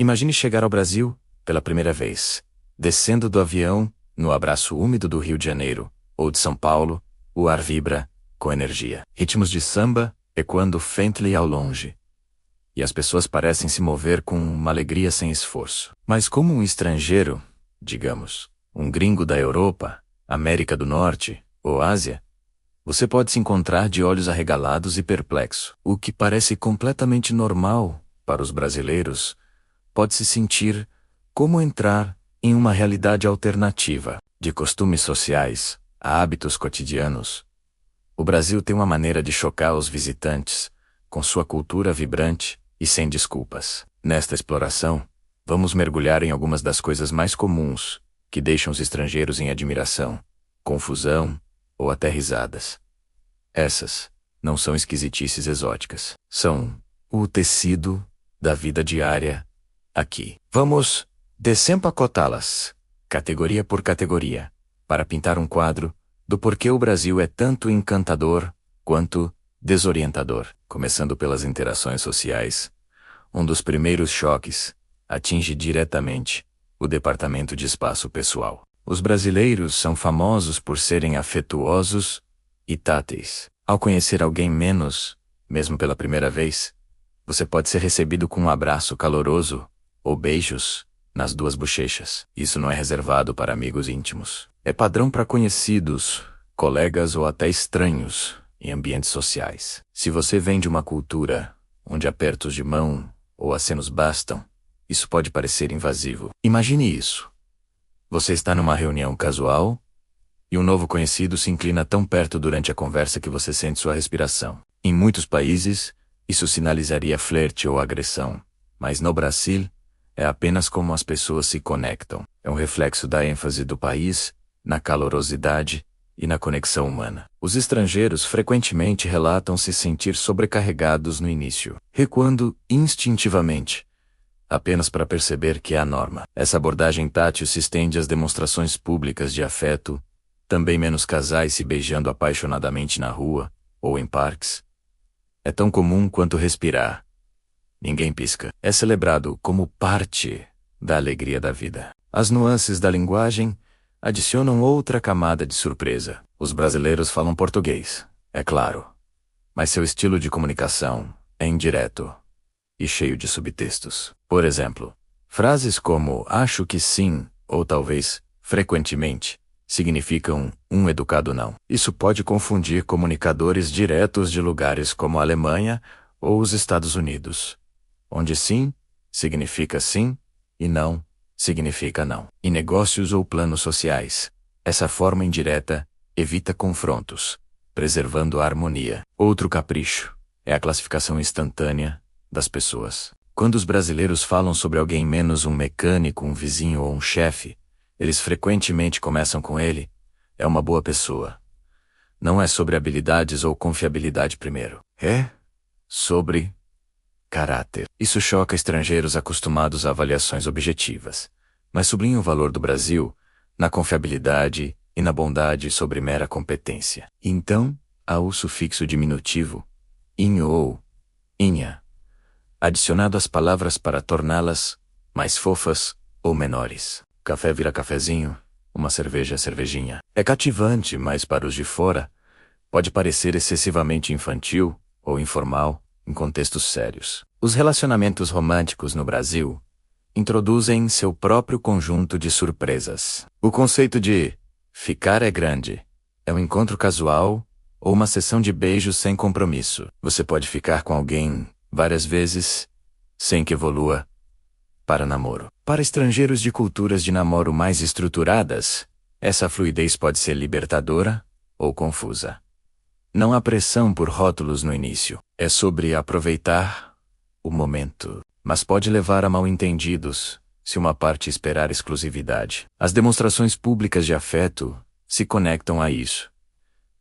Imagine chegar ao Brasil pela primeira vez, descendo do avião, no abraço úmido do Rio de Janeiro, ou de São Paulo, o ar vibra, com energia. Ritmos de samba ecoando faintly ao longe. E as pessoas parecem se mover com uma alegria sem esforço. Mas como um estrangeiro, digamos, um gringo da Europa, América do Norte ou Ásia, você pode se encontrar de olhos arregalados e perplexo. O que parece completamente normal para os brasileiros pode se sentir como entrar em uma realidade alternativa, de costumes sociais a hábitos cotidianos. O Brasil tem uma maneira de chocar os visitantes, com sua cultura vibrante e sem desculpas. Nesta exploração, vamos mergulhar em algumas das coisas mais comuns que deixam os estrangeiros em admiração, confusão ou até risadas. Essas não são esquisitices exóticas. São o tecido da vida diária aqui. Vamos desempacotá-las, categoria por categoria, para pintar um quadro do porquê o Brasil é tanto encantador quanto desorientador. Começando pelas interações sociais, um dos primeiros choques atinge diretamente o departamento de espaço pessoal. Os brasileiros são famosos por serem afetuosos e táteis. Ao conhecer alguém menos, mesmo pela primeira vez, você pode ser recebido com um abraço caloroso ou beijos nas duas bochechas. Isso não é reservado para amigos íntimos. É padrão para conhecidos, colegas ou até estranhos em ambientes sociais. Se você vem de uma cultura onde apertos de mão ou acenos bastam, isso pode parecer invasivo. Imagine isso. Você está numa reunião casual e um novo conhecido se inclina tão perto durante a conversa que você sente sua respiração. Em muitos países, isso sinalizaria flerte ou agressão, mas no Brasil, é apenas como as pessoas se conectam. É um reflexo da ênfase do país, na calorosidade e na conexão humana. Os estrangeiros frequentemente relatam se sentir sobrecarregados no início, recuando instintivamente, apenas para perceber que é a norma. Essa abordagem tátil se estende às demonstrações públicas de afeto, também menos casais se beijando apaixonadamente na rua ou em parques. É tão comum quanto respirar. Ninguém pisca. É celebrado como parte da alegria da vida. As nuances da linguagem adicionam outra camada de surpresa. Os brasileiros falam português, é claro, mas seu estilo de comunicação é indireto e cheio de subtextos. Por exemplo, frases como acho que sim ou talvez frequentemente significam um educado não. Isso pode confundir comunicadores diretos de lugares como a Alemanha ou os Estados Unidos, onde sim significa sim e não significa não. Em negócios ou planos sociais, essa forma indireta evita confrontos, preservando a harmonia. Outro capricho é a classificação instantânea das pessoas. Quando os brasileiros falam sobre alguém menos um mecânico, um vizinho ou um chefe, eles frequentemente começam com ele, é uma boa pessoa. Não é sobre habilidades ou confiabilidade primeiro. É sobre caráter. Isso choca estrangeiros acostumados a avaliações objetivas, mas sublinha o valor do Brasil na confiabilidade e na bondade sobre mera competência. Então, há o sufixo diminutivo, inho ou inha, adicionado às palavras para torná-las mais fofas ou menores. Café vira cafezinho, uma cerveja cervejinha. É cativante, mas para os de fora, pode parecer excessivamente infantil ou informal em contextos sérios. Os relacionamentos românticos no Brasil introduzem seu próprio conjunto de surpresas. O conceito de ficar é grande é um encontro casual ou uma sessão de beijos sem compromisso. Você pode ficar com alguém várias vezes sem que evolua para namoro. Para estrangeiros de culturas de namoro mais estruturadas, essa fluidez pode ser libertadora ou confusa. Não há pressão por rótulos no início. É sobre aproveitar o momento, mas pode levar a mal-entendidos se uma parte esperar exclusividade. As demonstrações públicas de afeto se conectam a isso.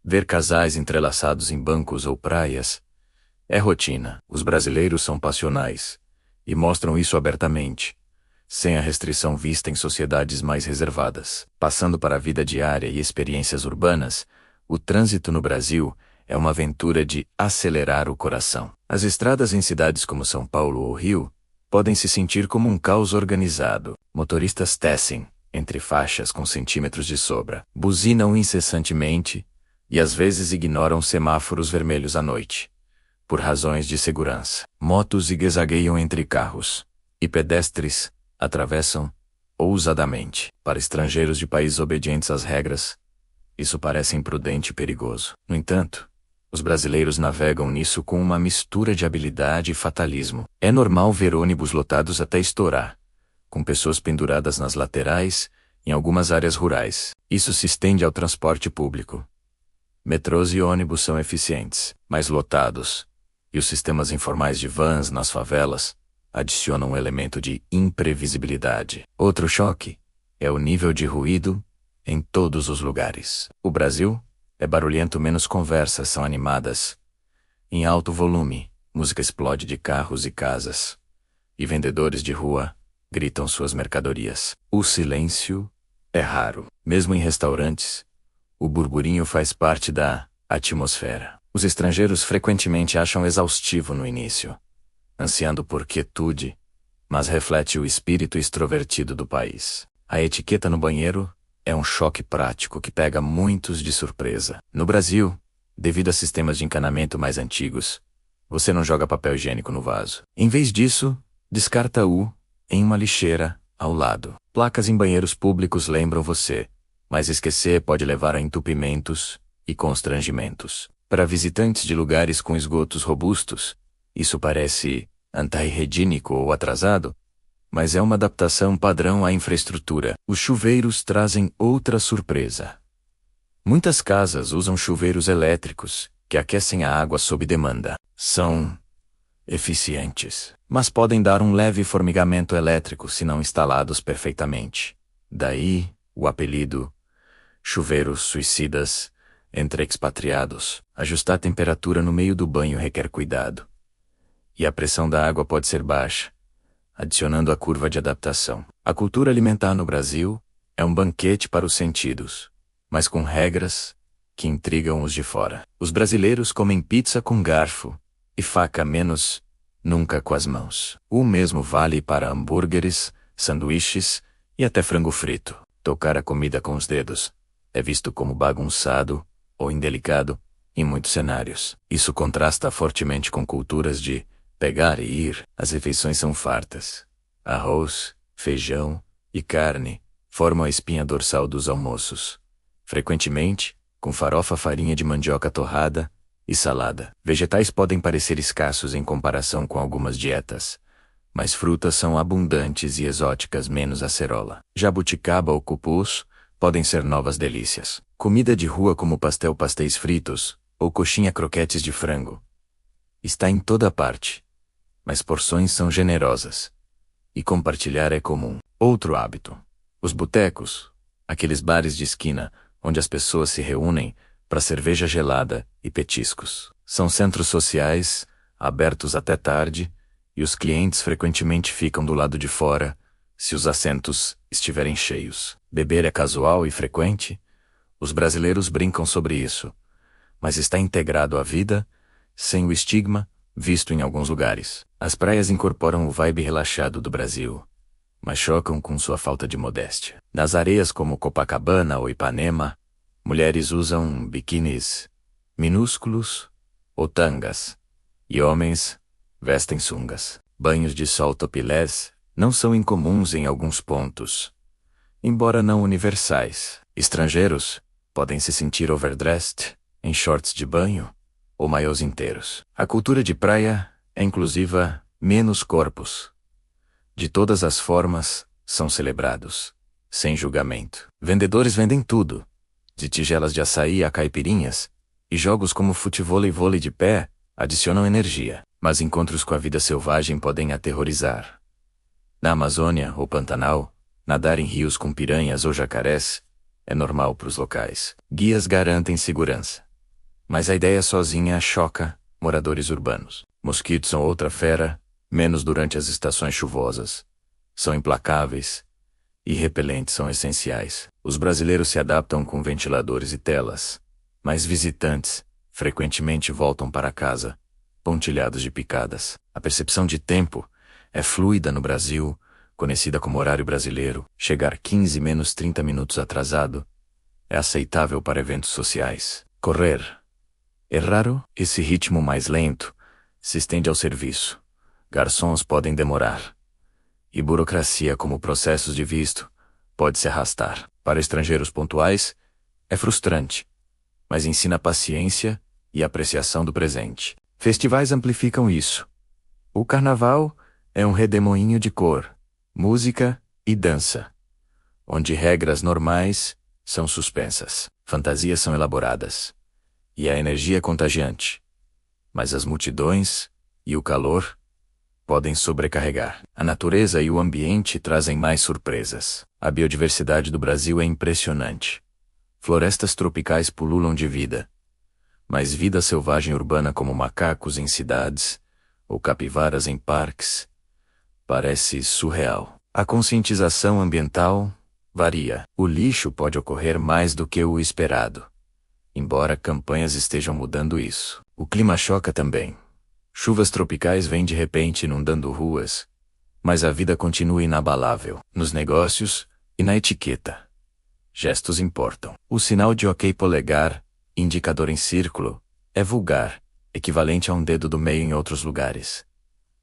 Ver casais entrelaçados em bancos ou praias é rotina. Os brasileiros são passionais e mostram isso abertamente, sem a restrição vista em sociedades mais reservadas. Passando para a vida diária e experiências urbanas, o trânsito no Brasil é uma aventura de acelerar o coração. As estradas em cidades como São Paulo ou Rio podem se sentir como um caos organizado. Motoristas tecem, entre faixas com centímetros de sobra, buzinam incessantemente e às vezes ignoram semáforos vermelhos à noite, por razões de segurança. Motos zigue-zagueiam entre carros, e pedestres atravessam ousadamente. Para estrangeiros de países obedientes às regras, isso parece imprudente e perigoso. No entanto, os brasileiros navegam nisso com uma mistura de habilidade e fatalismo. É normal ver ônibus lotados até estourar, com pessoas penduradas nas laterais, em algumas áreas rurais. Isso se estende ao transporte público. Metrôs e ônibus são eficientes, mas lotados, e os sistemas informais de vans nas favelas adicionam um elemento de imprevisibilidade. Outro choque é o nível de ruído em todos os lugares. O Brasil é barulhento, menos conversas são animadas. Em alto volume, música explode de carros e casas, e vendedores de rua gritam suas mercadorias. O silêncio é raro. Mesmo em restaurantes, o burburinho faz parte da atmosfera. Os estrangeiros frequentemente acham exaustivo no início, ansiando por quietude, mas reflete o espírito extrovertido do país. A etiqueta no banheiro é um choque prático que pega muitos de surpresa. No Brasil, devido a sistemas de encanamento mais antigos, você não joga papel higiênico no vaso. Em vez disso, descarta-o em uma lixeira ao lado. Placas em banheiros públicos lembram você, mas esquecer pode levar a entupimentos e constrangimentos. Para visitantes de lugares com esgotos robustos, isso parece anti-higiênico ou atrasado, mas é uma adaptação padrão à infraestrutura. Os chuveiros trazem outra surpresa. Muitas casas usam chuveiros elétricos, que aquecem a água sob demanda. São eficientes, mas podem dar um leve formigamento elétrico se não instalados perfeitamente. Daí, o apelido chuveiros suicidas entre expatriados. Ajustar a temperatura no meio do banho requer cuidado, e a pressão da água pode ser baixa, adicionando a curva de adaptação. A cultura alimentar no Brasil é um banquete para os sentidos, mas com regras que intrigam os de fora. Os brasileiros comem pizza com garfo e faca, menos nunca com as mãos. O mesmo vale para hambúrgueres, sanduíches e até frango frito. Tocar a comida com os dedos é visto como bagunçado ou indelicado em muitos cenários. Isso contrasta fortemente com culturas de pegar e ir. As refeições são fartas. Arroz, feijão e carne formam a espinha dorsal dos almoços, frequentemente com farofa, farinha de mandioca torrada e salada. Vegetais podem parecer escassos em comparação com algumas dietas, mas frutas são abundantes e exóticas, menos acerola. Jabuticaba ou cupuz podem ser novas delícias. Comida de rua como pastéis fritos ou coxinha, croquetes de frango está em toda parte, mas porções são generosas e compartilhar é comum. Outro hábito: os botecos, aqueles bares de esquina onde as pessoas se reúnem para cerveja gelada e petiscos. São centros sociais, abertos até tarde, e os clientes frequentemente ficam do lado de fora se os assentos estiverem cheios. Beber é casual e frequente. Os brasileiros brincam sobre isso, mas está integrado à vida, sem o estigma visto em alguns lugares. As praias incorporam o vibe relaxado do Brasil, mas chocam com sua falta de modéstia. Nas areias como Copacabana ou Ipanema, mulheres usam biquínis minúsculos ou tangas, e homens vestem sungas. Banhos de sol topless não são incomuns em alguns pontos, embora não universais. Estrangeiros podem se sentir overdressed em shorts de banho ou maiôs inteiros. A cultura de praia é inclusiva, menos corpos, de todas as formas, são celebrados, sem julgamento. Vendedores vendem tudo, de tigelas de açaí a caipirinhas, e jogos como futevôlei e vôlei de pé adicionam energia. Mas encontros com a vida selvagem podem aterrorizar. Na Amazônia ou Pantanal, nadar em rios com piranhas ou jacarés é normal para os locais. Guias garantem segurança, mas a ideia sozinha choca moradores urbanos. Mosquitos são outra fera, menos durante as estações chuvosas. São implacáveis e repelentes são essenciais. Os brasileiros se adaptam com ventiladores e telas, mas visitantes frequentemente voltam para casa pontilhados de picadas. A percepção de tempo é fluida no Brasil, conhecida como horário brasileiro. Chegar 15 menos 30 minutos atrasado é aceitável para eventos sociais. Correr é raro. Esse ritmo mais lento se estende ao serviço. Garçons podem demorar. E burocracia como processos de visto pode se arrastar. Para estrangeiros pontuais, é frustrante, mas ensina paciência e apreciação do presente. Festivais amplificam isso. O carnaval é um redemoinho de cor, música e dança, onde regras normais são suspensas, fantasias são elaboradas, e a energia é contagiante. Mas as multidões e o calor podem sobrecarregar. A natureza e o ambiente trazem mais surpresas. A biodiversidade do Brasil é impressionante. Florestas tropicais pululam de vida, mas vida selvagem urbana como macacos em cidades ou capivaras em parques parece surreal. A conscientização ambiental varia. O lixo pode ocorrer mais do que o esperado, embora campanhas estejam mudando isso. O clima choca também. Chuvas tropicais vêm de repente inundando ruas, mas a vida continua inabalável. Nos negócios e na etiqueta, gestos importam. O sinal de OK polegar, indicador em círculo, é vulgar, equivalente a um dedo do meio em outros lugares.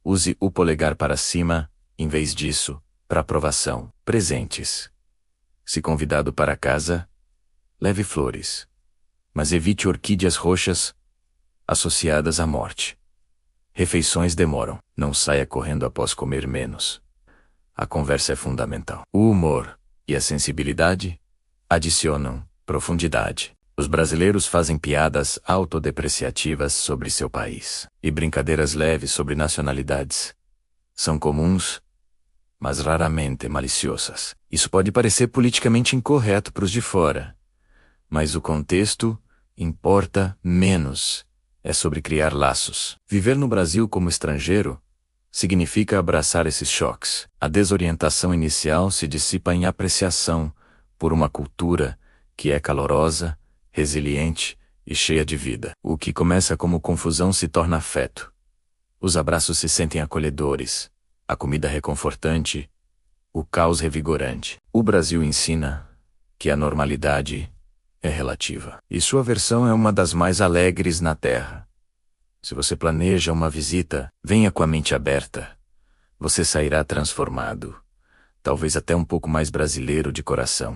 Use o polegar para cima, em vez disso, para aprovação. Presentes. Se convidado para casa, leve flores, mas evite orquídeas roxas associadas à morte. Refeições demoram. Não saia correndo após comer menos. A conversa é fundamental. O humor e a sensibilidade adicionam profundidade. Os brasileiros fazem piadas autodepreciativas sobre seu país, e brincadeiras leves sobre nacionalidades são comuns, mas raramente maliciosas. Isso pode parecer politicamente incorreto para os de fora, mas o contexto importa menos. É sobre criar laços. Viver no Brasil como estrangeiro significa abraçar esses choques. A desorientação inicial se dissipa em apreciação por uma cultura que é calorosa, resiliente e cheia de vida. O que começa como confusão se torna afeto. Os abraços se sentem acolhedores, a comida reconfortante, o caos revigorante. O Brasil ensina que a normalidade é relativa, e sua versão é uma das mais alegres na Terra. Se você planeja uma visita, venha com a mente aberta. Você sairá transformado, talvez até um pouco mais brasileiro de coração.